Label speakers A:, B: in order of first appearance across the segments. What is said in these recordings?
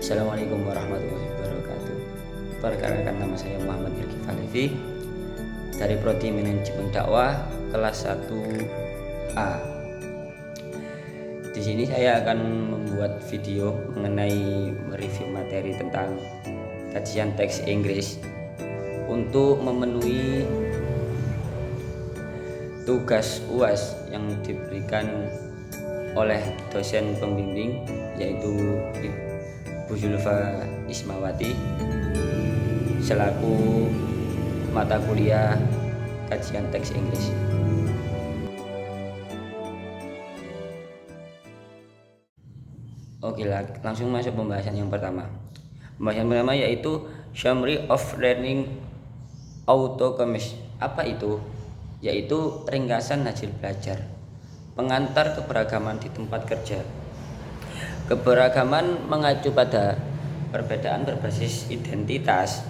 A: Assalamualaikum warahmatullahi wabarakatuh. Perkenalkan, nama saya Muhammad Irki Falevi dari Prodi Manajemen Dakwah kelas 1A. Di sini saya akan membuat video mengenai mereview materi tentang kajian teks Inggris untuk memenuhi tugas UAS yang diberikan oleh dosen pembimbing, yaitu Bu Zulfa Ismawati selaku mata kuliah kajian teks Inggris. Oke, langsung masuk pembahasan yang pertama. Pembahasan pertama yaitu Summary of Learning Outcomes. Apa itu? Yaitu ringkasan hasil belajar, pengantar keberagaman di tempat kerja. Keberagaman mengacu pada perbedaan berbasis identitas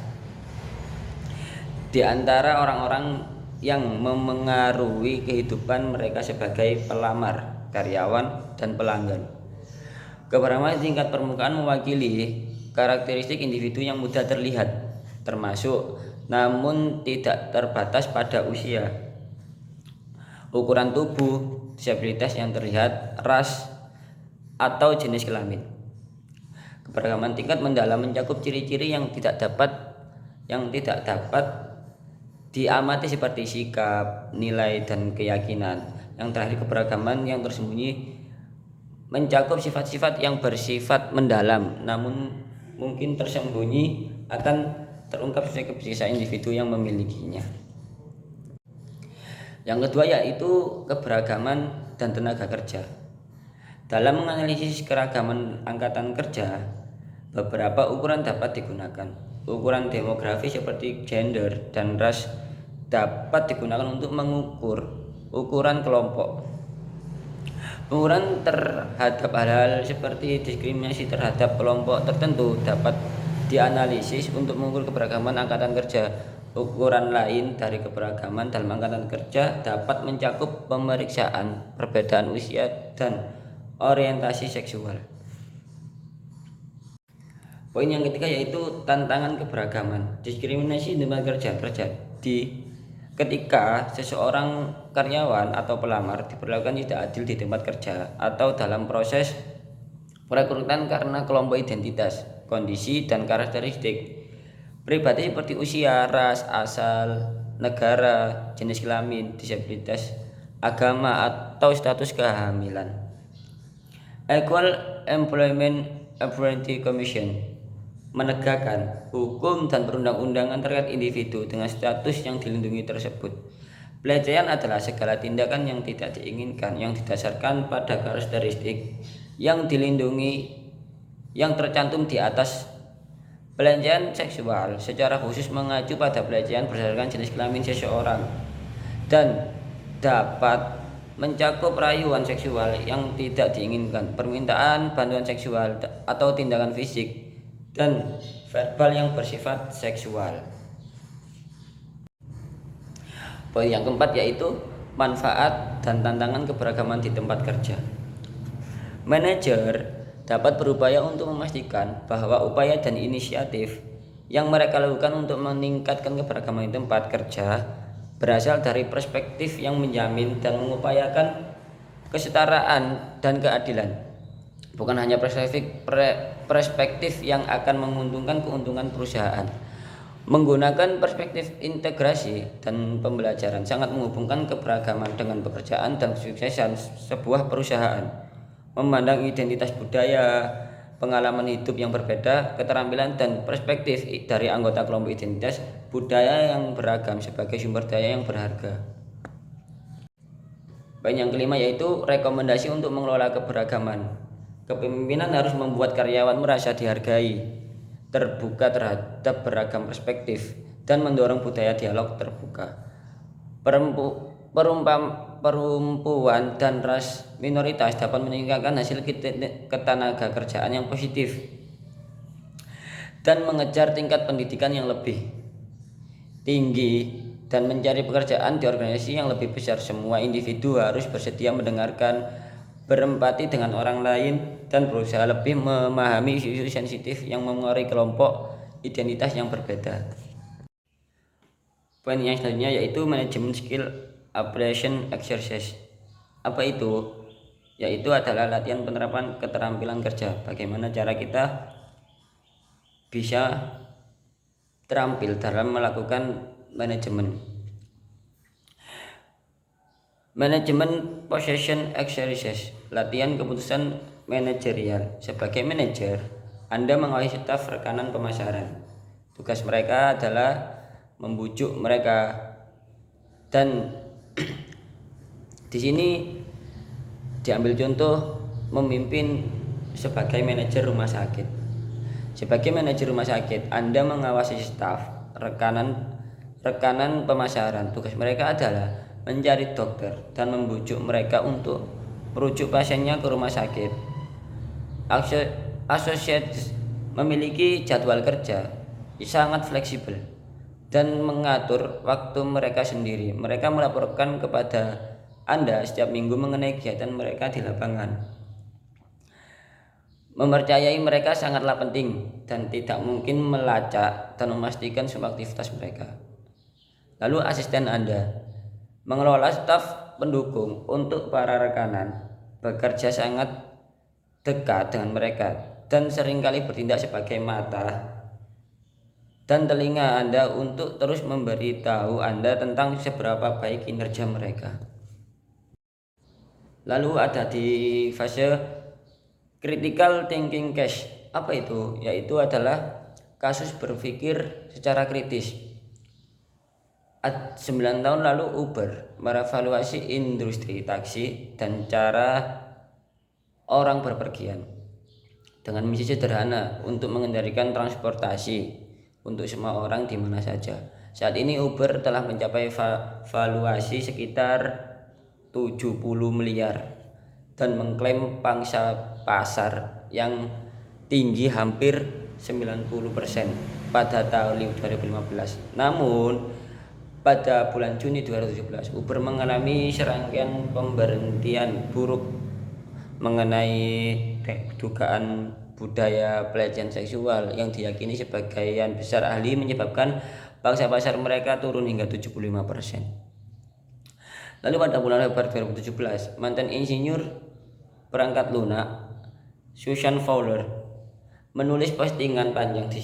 A: di antara orang-orang yang memengaruhi kehidupan mereka sebagai pelamar, karyawan, dan pelanggan. Keberagaman tingkat permukaan mewakili karakteristik individu yang mudah terlihat, termasuk namun tidak terbatas pada usia, ukuran tubuh, disabilitas yang terlihat, ras, atau jenis kelamin. Keberagaman tingkat mendalam mencakup ciri-ciri yang tidak dapat diamati seperti sikap, nilai, dan keyakinan. Yang terakhir, keberagaman yang tersembunyi mencakup sifat-sifat yang bersifat mendalam namun mungkin tersembunyi akan terungkap sesuai kebiasaan individu yang memilikinya. Yang kedua yaitu keberagaman dan tenaga kerja. Dalam menganalisis keragaman angkatan kerja, beberapa ukuran dapat digunakan. Ukuran demografi seperti gender dan ras dapat digunakan untuk mengukur ukuran kelompok. Pengukuran terhadap hal-hal seperti diskriminasi terhadap kelompok tertentu dapat dianalisis untuk mengukur keberagaman angkatan kerja. Ukuran lain dari keberagaman dalam angkatan kerja dapat mencakup pemeriksaan perbedaan usia dan orientasi seksual. Poin yang ketiga yaitu tantangan keberagaman. Diskriminasi di tempat kerja terjadi ketika seseorang karyawan atau pelamar diperlakukan tidak adil di tempat kerja atau dalam proses perekrutan karena kelompok identitas, kondisi, dan karakteristik pribadi seperti usia, ras, asal, negara, jenis kelamin, disabilitas, agama, atau status kehamilan. Equal Employment Opportunity Commission menegakkan hukum dan perundang-undangan terkait individu dengan status yang dilindungi tersebut. Pelecehan adalah segala tindakan yang tidak diinginkan yang didasarkan pada karakteristik yang dilindungi yang tercantum di atas. Pelecehan seksual secara khusus mengacu pada pelecehan berdasarkan jenis kelamin seseorang dan dapat mencakup rayuan seksual yang tidak diinginkan, permintaan bantuan seksual atau tindakan fisik dan verbal yang bersifat seksual. Poin yang keempat yaitu manfaat dan tantangan keberagaman di tempat kerja. Manajer dapat berupaya untuk memastikan bahwa upaya dan inisiatif yang mereka lakukan untuk meningkatkan keberagaman di tempat kerja berasal dari perspektif yang menjamin dan mengupayakan kesetaraan dan keadilan, bukan hanya perspektif yang akan menguntungkan keuntungan perusahaan. Menggunakan perspektif integrasi dan pembelajaran sangat menghubungkan keberagaman dengan pekerjaan dan kesuksesan sebuah perusahaan. Memandang identitas budaya, pengalaman hidup yang berbeda, keterampilan dan perspektif dari anggota kelompok identitas budaya yang beragam sebagai sumber daya yang berharga. Poin yang kelima yaitu rekomendasi untuk mengelola keberagaman. Kepemimpinan harus membuat karyawan merasa dihargai, terbuka terhadap beragam perspektif, dan mendorong budaya dialog terbuka. Perempuan dan ras minoritas dapat meningkatkan hasil ketenaga kerjaan yang positif dan mengejar tingkat pendidikan yang lebih tinggi dan mencari pekerjaan di organisasi yang lebih besar. Semua individu harus bersedia mendengarkan berempati dengan orang lain, dan berusaha lebih memahami isu-isu sensitif yang memengaruhi kelompok identitas yang berbeda. Poin yang selanjutnya yaitu manajemen skill appreciation exercise. Apa itu? Yaitu adalah latihan penerapan keterampilan kerja. Bagaimana cara kita bisa terampil dalam melakukan manajemen. Manajemen possession exercise, latihan keputusan manajerial. Sebagai manajer, Anda mengawasi staf rekanan pemasaran. Tugas mereka adalah membujuk mereka, dan di sini diambil contoh memimpin sebagai manajer rumah sakit. Sebagai manajer rumah sakit, Anda mengawasi staf rekanan pemasaran. Tugas mereka adalah mencari dokter dan membujuk mereka untuk merujuk pasiennya ke rumah sakit. Associates memiliki jadwal kerja sangat fleksibel dan mengatur waktu mereka sendiri. Mereka melaporkan kepada Anda setiap minggu mengenai kegiatan mereka di lapangan. Mempercayai mereka sangatlah penting dan tidak mungkin melacak dan memastikan semua aktivitas mereka. Lalu asisten Anda mengelola staf pendukung untuk para rekanan, bekerja sangat dekat dengan mereka dan seringkali bertindak sebagai mata dan telinga Anda untuk terus memberitahu Anda tentang seberapa baik kinerja mereka. Lalu ada di fase critical thinking case. Apa itu? Yaitu adalah kasus berpikir secara kritis. 9 tahun lalu Uber merevaluasi industri taksi dan cara orang berpergian dengan misi sederhana untuk mengendalikan transportasi untuk semua orang di mana saja. Saat ini Uber telah mencapai valuasi sekitar 70 miliar dan mengklaim pangsa pasar yang tinggi hampir 90% pada tahun 2015. Namun pada bulan Juni 2017, Uber mengalami serangkaian pemberhentian buruk mengenai dugaan budaya pelecehan seksual yang diyakini sebagian besar ahli menyebabkan pangsa pasar mereka turun hingga 75%. Lalu pada bulan Februari 2017, mantan insinyur perangkat lunak Susan Fowler menulis postingan panjang di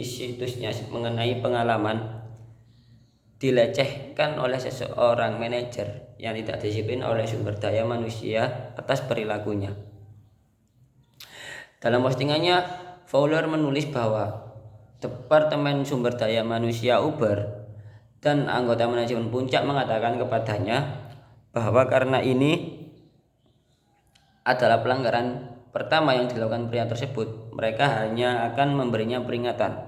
A: situsnya mengenai pengalaman dilecehkan oleh seseorang manajer yang tidak disiplin oleh sumber daya manusia atas perilakunya. Dalam postingannya, Fowler menulis bahwa Departemen Sumber Daya Manusia Uber dan anggota manajemen puncak mengatakan kepadanya bahwa karena ini adalah pelanggaran pertama yang dilakukan pria tersebut, mereka hanya akan memberinya peringatan.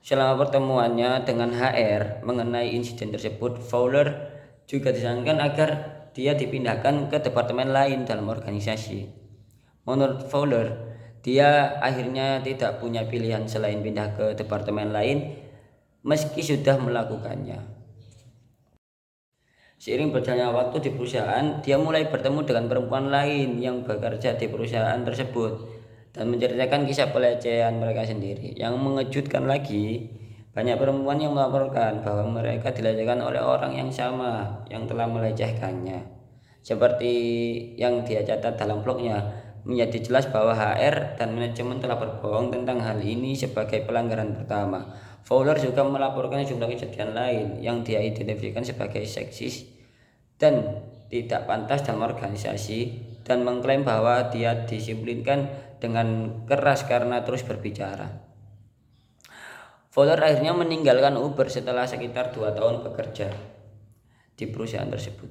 A: Selama pertemuannya dengan HR mengenai insiden tersebut, Fowler juga disarankan agar dia dipindahkan ke departemen lain dalam organisasi. Menurut Fowler, dia akhirnya tidak punya pilihan selain pindah ke departemen lain meski sudah melakukannya. Seiring berjalannya waktu di perusahaan, dia mulai bertemu dengan perempuan lain yang bekerja di perusahaan tersebut dan menceritakan kisah pelecehan mereka sendiri. Yang mengejutkan lagi, banyak perempuan yang melaporkan bahwa mereka dilecehkan oleh orang yang sama yang telah melecehkannya. Seperti yang dia catat dalam blognya, menjadi jelas bahwa HR dan manajemen telah berbohong tentang hal ini sebagai pelanggaran pertama. Fowler juga melaporkan sejumlah kejadian lain yang dia identifikasikan sebagai seksis dan tidak pantas dalam organisasi, dan mengklaim bahwa dia disiplinkan dengan keras karena terus berbicara. Fowler akhirnya meninggalkan Uber setelah sekitar 2 tahun bekerja di perusahaan tersebut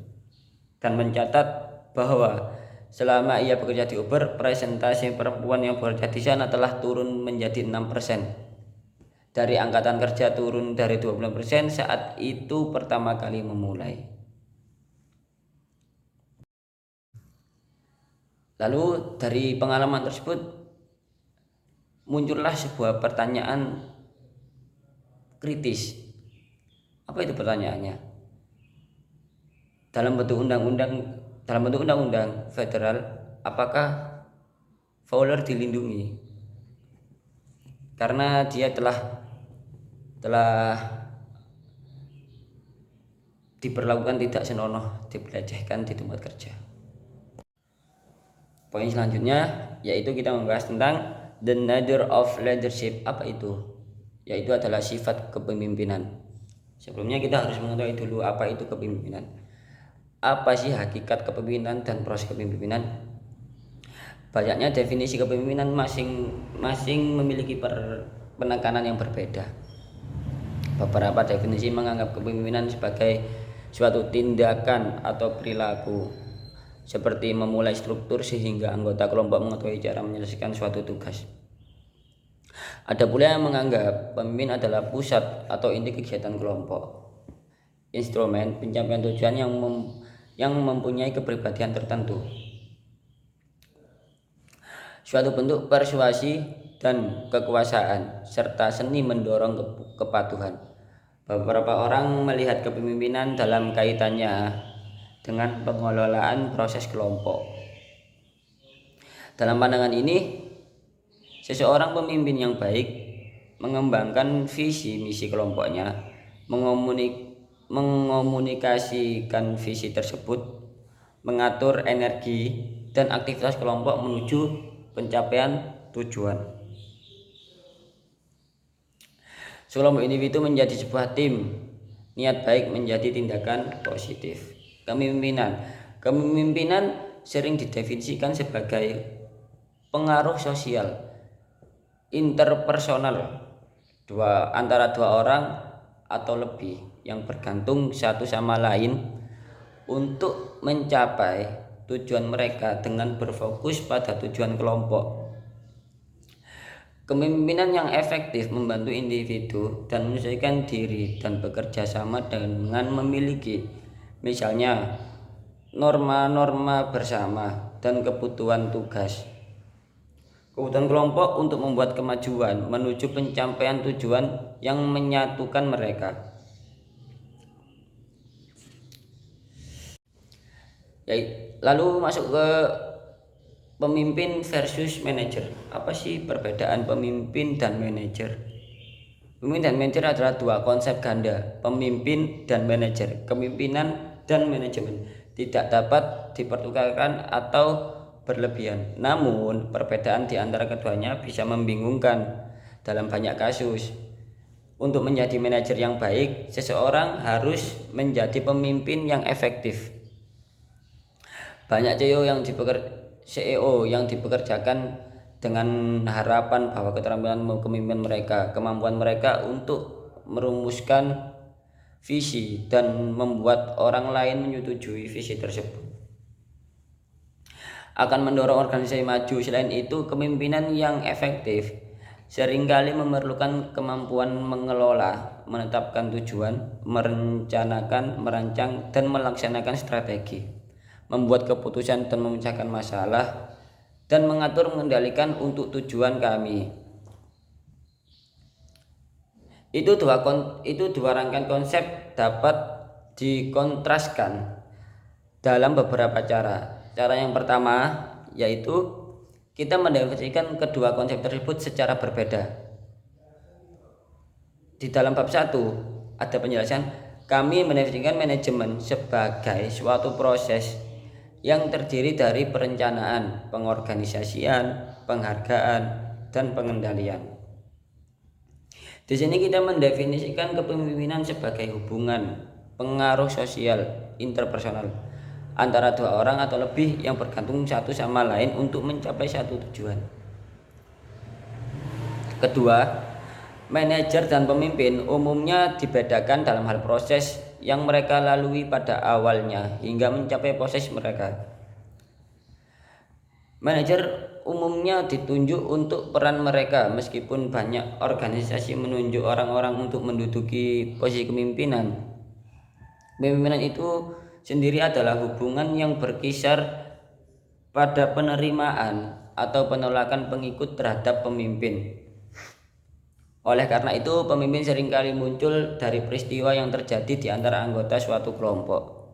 A: dan mencatat bahwa selama ia bekerja di Uber, presentasi perempuan yang bekerja di sana telah turun menjadi 6%. Dari angkatan kerja turun dari 20% saat itu pertama kali memulai. Lalu dari pengalaman tersebut muncullah sebuah pertanyaan kritis. Apa itu pertanyaannya? Dalam bentuk undang-undang dalam bentuk undang-undang federal, apakah Fowler dilindungi karena dia telah diperlakukan tidak senonoh, dilecehkan di tempat kerja. Poin selanjutnya yaitu kita membahas tentang the nature of leadership. Apa itu? Yaitu adalah sifat kepemimpinan. Sebelumnya kita harus mengetahui dulu apa itu kepemimpinan. Apa sih hakikat kepemimpinan dan proses kepemimpinan? Banyaknya definisi kepemimpinan masing-masing memiliki penekanan yang berbeda. Beberapa definisi menganggap kepemimpinan sebagai suatu tindakan atau perilaku, seperti memulai struktur sehingga anggota kelompok mengetahui cara menyelesaikan suatu tugas. Ada pula yang menganggap pemimpin adalah pusat atau inti kegiatan kelompok, instrumen pencapaian tujuan yang mempunyai kepribadian tertentu, suatu bentuk persuasi dan kekuasaan, serta seni mendorong kepatuhan. Beberapa orang melihat kepemimpinan dalam kaitannya dengan pengelolaan proses kelompok. Dalam pandangan ini, seseorang pemimpin yang baik mengembangkan visi misi kelompoknya, mengomunikasikan visi tersebut, mengatur energi dan aktivitas kelompok menuju pencapaian tujuan. Sekelompok individu menjadi sebuah tim, niat baik menjadi tindakan positif. Kepemimpinan sering didefinisikan sebagai pengaruh sosial interpersonal antara dua orang atau lebih yang bergantung satu sama lain untuk mencapai tujuan mereka dengan berfokus pada tujuan kelompok. Kepemimpinan yang efektif membantu individu dan menyesuaikan diri dan bekerja sama dengan memiliki misalnya norma-norma bersama dan kebutuhan kelompok untuk membuat kemajuan menuju pencapaian tujuan yang menyatukan mereka. Lalu masuk ke pemimpin versus manajer. Apa sih perbedaan pemimpin dan manajer? Pemimpin dan manajer adalah dua konsep ganda, pemimpin dan manajer. Kepemimpinan dan manajemen tidak dapat dipertukarkan atau berlebihan. Namun, perbedaan di antara keduanya bisa membingungkan dalam banyak kasus. Untuk menjadi manajer yang baik, seseorang harus menjadi pemimpin yang efektif. Banyak CEO yang dipekerjakan dengan harapan bahwa keterampilan kepemimpinan mereka, kemampuan mereka untuk merumuskan visi dan membuat orang lain menyetujui visi tersebut akan mendorong organisasi maju. Selain itu, kepemimpinan yang efektif seringkali memerlukan kemampuan mengelola, menetapkan tujuan, merencanakan, merancang, dan melaksanakan strategi, membuat keputusan dan memecahkan masalah, dan mengatur mengendalikan untuk tujuan kami. Itu dua rangkaian konsep dapat dikontraskan dalam beberapa cara. Cara yang pertama yaitu kita mendefinisikan kedua konsep tersebut secara berbeda. Di dalam bab 1 ada penjelasan, kami mendefinisikan manajemen sebagai suatu proses yang terdiri dari perencanaan, pengorganisasian, penghargaan, dan pengendalian. Di sini kita mendefinisikan kepemimpinan sebagai hubungan pengaruh sosial interpersonal antara dua orang atau lebih yang bergantung satu sama lain untuk mencapai satu tujuan. Kedua, manajer dan pemimpin umumnya dibedakan dalam hal proses yang mereka lalui pada awalnya hingga mencapai proses mereka. Manajer umumnya ditunjuk untuk peran mereka, meskipun banyak organisasi menunjuk orang-orang untuk menduduki posisi kepemimpinan. Kepemimpinan itu sendiri adalah hubungan yang berkisar pada penerimaan atau penolakan pengikut terhadap pemimpin. Oleh karena itu, pemimpin seringkali muncul dari peristiwa yang terjadi di antara anggota suatu kelompok.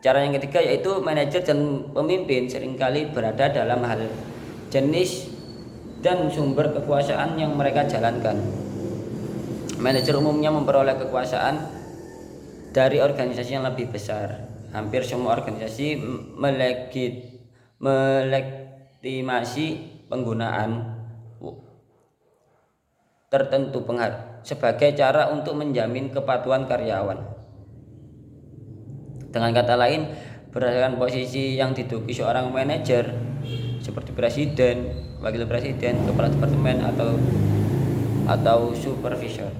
A: Cara yang ketiga yaitu manajer dan pemimpin seringkali berada dalam hal jenis dan sumber kekuasaan yang mereka jalankan. Manajer umumnya memperoleh kekuasaan dari organisasi yang lebih besar. Hampir semua organisasi melegitimasi penggunaan tertentu sebagai cara untuk menjamin kepatuhan karyawan. Dengan kata lain, berdasarkan posisi yang diduduki seorang manajer seperti presiden, wakil presiden, kepala departemen atau supervisor,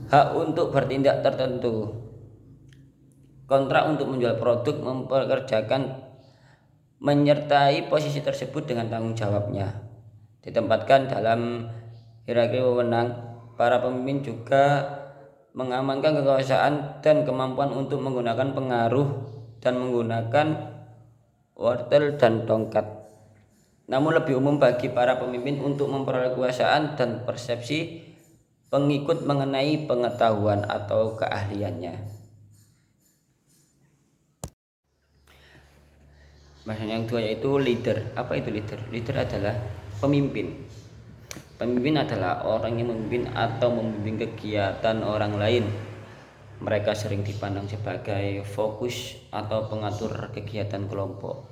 A: hak untuk bertindak tertentu, kontrak untuk menjual produk, mempekerjakan, menyertai posisi tersebut dengan tanggung jawabnya, ditempatkan dalam hierarki wewenang. Para pemimpin juga mengamankan kekuasaan dan kemampuan untuk menggunakan pengaruh dan menggunakan wortel dan tongkat. Namun lebih umum bagi para pemimpin untuk memperoleh kekuasaan dan persepsi pengikut mengenai pengetahuan atau keahliannya. Bahasan yang kedua yaitu leader. Apa itu leader? Leader adalah pemimpin. Pemimpin adalah orang yang memimpin atau membimbing kegiatan orang lain. Mereka sering dipandang sebagai fokus atau pengatur kegiatan kelompok,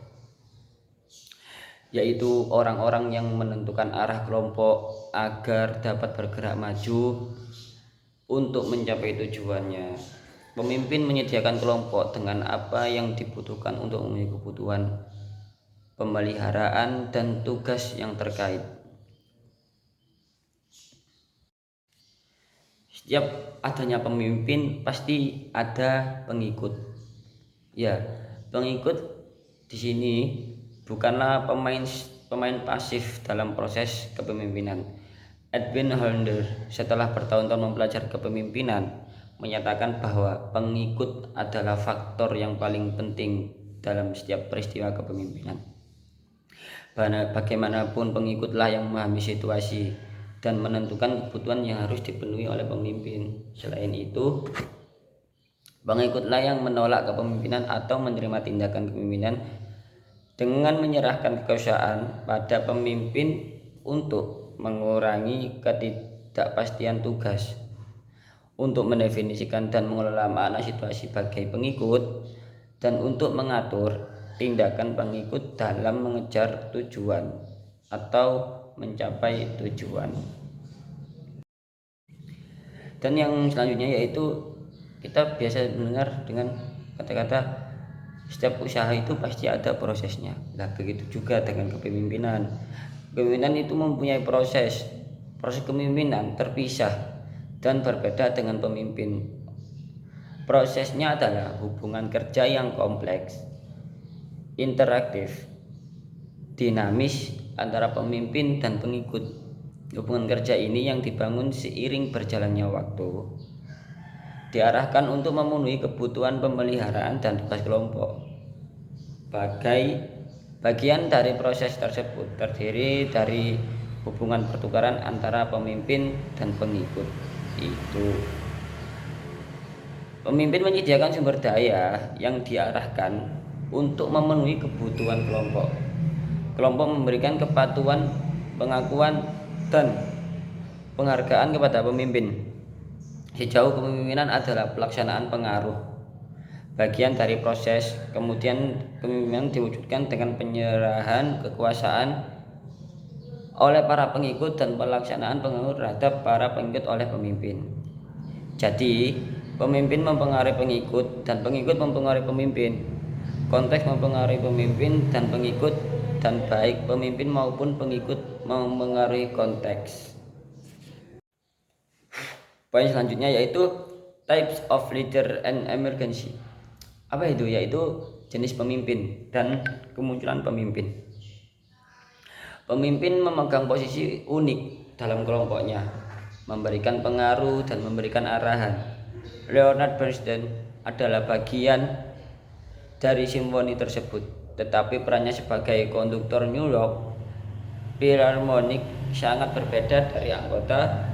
A: yaitu orang-orang yang menentukan arah kelompok agar dapat bergerak maju untuk mencapai tujuannya. Pemimpin menyediakan kelompok dengan apa yang dibutuhkan untuk memenuhi kebutuhan pemeliharaan dan tugas yang terkait. Setiap adanya pemimpin pasti ada pengikut. Ya, pengikut di sini bukanlah pemain pasif dalam proses kepemimpinan. Edwin Hollander setelah bertahun-tahun mempelajari kepemimpinan menyatakan bahwa pengikut adalah faktor yang paling penting dalam setiap peristiwa kepemimpinan. Bagaimanapun pengikutlah yang memahami situasi dan menentukan kebutuhan yang harus dipenuhi oleh pemimpin. Selain itu, pengikutlah yang menolak kepemimpinan atau menerima tindakan kepemimpinan dengan menyerahkan kekuasaan pada pemimpin untuk mengurangi ketidakpastian tugas, untuk mendefinisikan dan mengelola makna situasi sebagai pengikut, dan untuk mengatur tindakan pengikut dalam mengejar tujuan atau mencapai tujuan. Dan yang selanjutnya yaitu kita biasa mendengar dengan kata-kata setiap usaha itu pasti ada prosesnya. Nah, begitu juga dengan kepemimpinan. Kepemimpinan itu mempunyai proses kepemimpinan terpisah dan berbeda dengan pemimpin. Prosesnya adalah hubungan kerja yang kompleks, interaktif, dinamis antara pemimpin dan pengikut. Hubungan kerja ini yang dibangun seiring berjalannya waktu, diarahkan untuk memenuhi kebutuhan pemeliharaan dan tugas kelompok. Bagian dari proses tersebut terdiri dari hubungan pertukaran antara pemimpin dan pengikut. Itu pemimpin menyediakan sumber daya yang diarahkan untuk memenuhi kebutuhan kelompok. Kelompok memberikan kepatuhan, pengakuan, dan penghargaan kepada pemimpin. Sejauh kepemimpinan adalah pelaksanaan pengaruh, bagian dari proses, kemudian kepemimpinan diwujudkan dengan penyerahan kekuasaan oleh para pengikut dan pelaksanaan pengaruh terhadap para pengikut oleh pemimpin. Jadi, pemimpin mempengaruhi pengikut dan pengikut mempengaruhi pemimpin. Konteks mempengaruhi pemimpin dan pengikut, dan baik pemimpin maupun pengikut mempengaruhi konteks. Poin selanjutnya yaitu types of leader and emergency. Apa itu? Yaitu jenis pemimpin dan kemunculan pemimpin. Pemimpin memegang posisi unik dalam kelompoknya, memberikan pengaruh dan memberikan arahan. Leonard Bernstein adalah bagian dari simfoni tersebut, tetapi perannya sebagai konduktor New York Philharmonic sangat berbeda dari anggota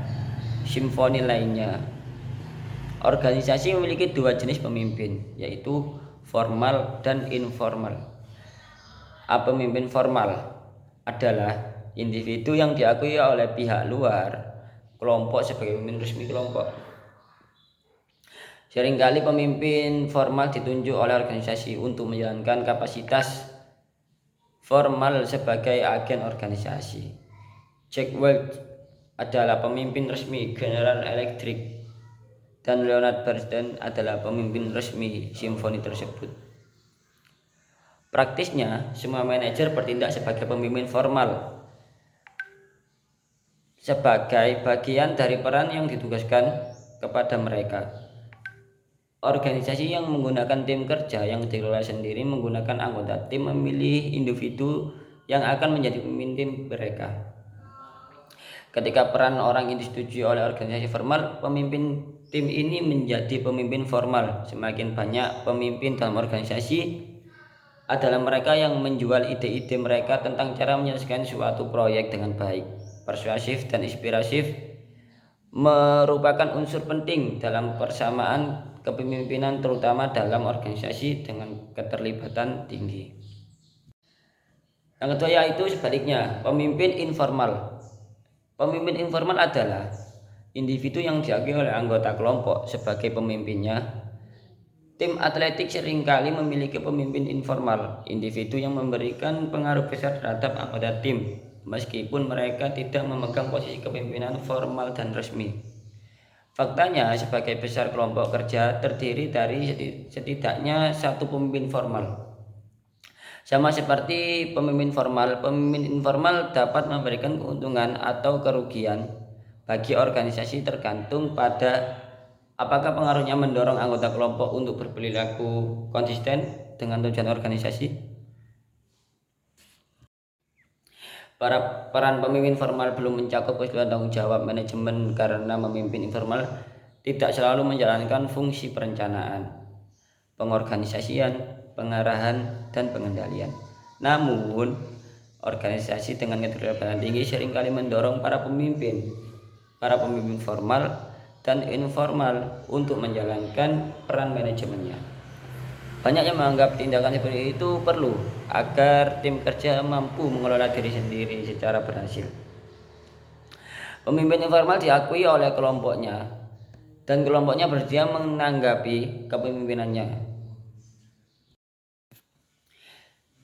A: simfoni lainnya. Organisasi memiliki dua jenis pemimpin, yaitu formal dan informal. Pemimpin formal adalah individu yang diakui oleh pihak luar kelompok sebagai pemimpin resmi kelompok. Seringkali pemimpin formal ditunjuk oleh organisasi untuk menjalankan kapasitas formal sebagai agen organisasi. Jack Welch adalah pemimpin resmi General Electric dan Leonard Bernstein adalah pemimpin resmi simfoni tersebut. Praktisnya, semua manajer bertindak sebagai pemimpin formal sebagai bagian dari peran yang ditugaskan kepada mereka. Organisasi yang menggunakan tim kerja yang dikelola sendiri menggunakan anggota tim memilih individu yang akan menjadi pemimpin mereka. Ketika peran orang ini disetujui oleh organisasi formal, pemimpin tim ini menjadi pemimpin formal. Semakin banyak pemimpin dalam organisasi adalah mereka yang menjual ide-ide mereka tentang cara menyelesaikan suatu proyek dengan baik. Persuasif dan inspiratif merupakan unsur penting dalam persamaan kepemimpinan terutama dalam organisasi dengan keterlibatan tinggi. Yang kedua yaitu sebaliknya, pemimpin informal. Pemimpin informal adalah individu yang diakui oleh anggota kelompok sebagai pemimpinnya. Tim atletik seringkali memiliki pemimpin informal, individu yang memberikan pengaruh besar terhadap anggota tim, meskipun mereka tidak memegang posisi kepemimpinan formal dan resmi. Faktanya, sebagai besar kelompok kerja terdiri dari setidaknya satu pemimpin formal. Sama seperti pemimpin informal dapat memberikan keuntungan atau kerugian bagi organisasi tergantung pada apakah pengaruhnya mendorong anggota kelompok untuk berperilaku konsisten dengan tujuan organisasi. Peran pemimpin formal belum mencakup keseluruhan tanggung jawab manajemen karena pemimpin informal tidak selalu menjalankan fungsi perencanaan, pengorganisasian, pengarahan, dan pengendalian. Namun, organisasi dengan keterlibatan tinggi seringkali mendorong para pemimpin formal dan informal untuk menjalankan peran manajemennya. Banyak yang menganggap tindakan seperti itu perlu agar tim kerja mampu mengelola diri sendiri secara berhasil. Pemimpin informal diakui oleh kelompoknya dan kelompoknya bersedia menanggapi kepemimpinannya.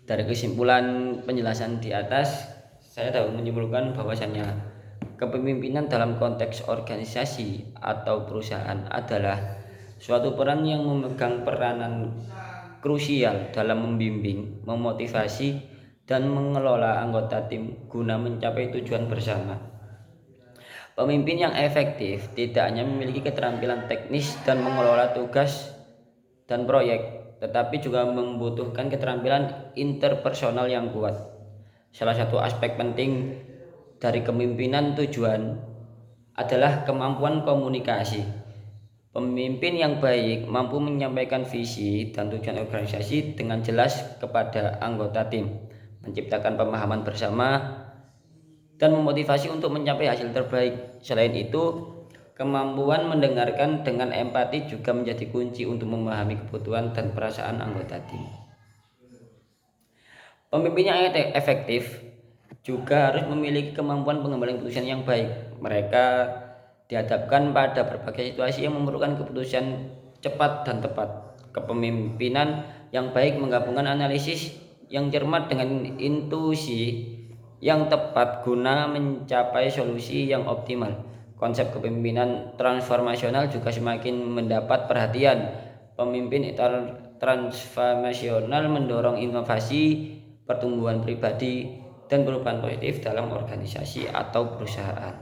A: Dari kesimpulan penjelasan di atas, saya dapat menyimpulkan bahwasannya kepemimpinan dalam konteks organisasi atau perusahaan adalah suatu peran yang memegang peranan krusial dalam membimbing, memotivasi, dan mengelola anggota tim guna mencapai tujuan bersama. Pemimpin yang efektif tidak hanya memiliki keterampilan teknis dan mengelola tugas dan proyek, tetapi juga membutuhkan keterampilan interpersonal yang kuat. Salah satu aspek penting dari kepemimpinan tujuan adalah kemampuan komunikasi. Pemimpin yang baik mampu menyampaikan visi dan tujuan organisasi dengan jelas kepada anggota tim, menciptakan pemahaman bersama, dan memotivasi untuk mencapai hasil terbaik. Selain itu, kemampuan mendengarkan dengan empati juga menjadi kunci untuk memahami kebutuhan dan perasaan anggota tim. Pemimpin yang efektif juga harus memiliki kemampuan pengambilan keputusan yang baik. Mereka dihadapkan pada berbagai situasi yang memerlukan keputusan cepat dan tepat. Kepemimpinan yang baik menggabungkan analisis yang cermat dengan intuisi yang tepat guna mencapai solusi yang optimal. Konsep kepemimpinan transformasional juga semakin mendapat perhatian. Pemimpin transformasional mendorong inovasi, pertumbuhan pribadi, dan perubahan positif dalam organisasi atau perusahaan.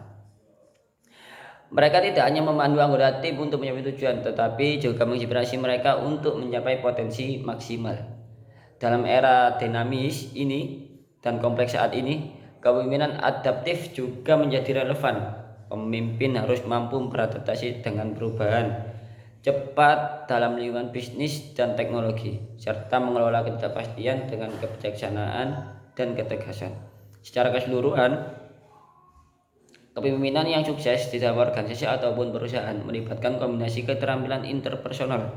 A: Mereka tidak hanya memandu anggota tim untuk mencapai tujuan, tetapi juga menginspirasi mereka untuk mencapai potensi maksimal. Dalam era dinamis ini dan kompleks saat ini, kepemimpinan adaptif juga menjadi relevan. Pemimpin harus mampu beradaptasi dengan perubahan cepat dalam lingkungan bisnis dan teknologi, serta mengelola ketidakpastian dengan kebijaksanaan dan ketegasan. Secara keseluruhan, kepemimpinan yang sukses di dalam organisasi ataupun perusahaan melibatkan kombinasi keterampilan interpersonal,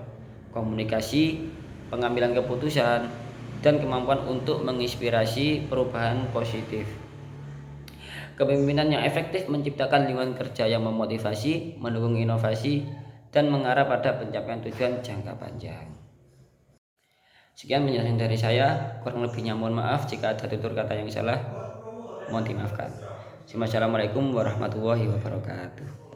A: komunikasi, pengambilan keputusan, dan kemampuan untuk menginspirasi perubahan positif. Kepemimpinan yang efektif menciptakan lingkungan kerja yang memotivasi, mendukung inovasi, dan mengarah pada pencapaian tujuan jangka panjang. Sekian penjelasan dari saya, kurang lebihnya mohon maaf jika ada tutur kata yang salah, mohon dimaafkan. Assalamualaikum warahmatullahi wabarakatuh.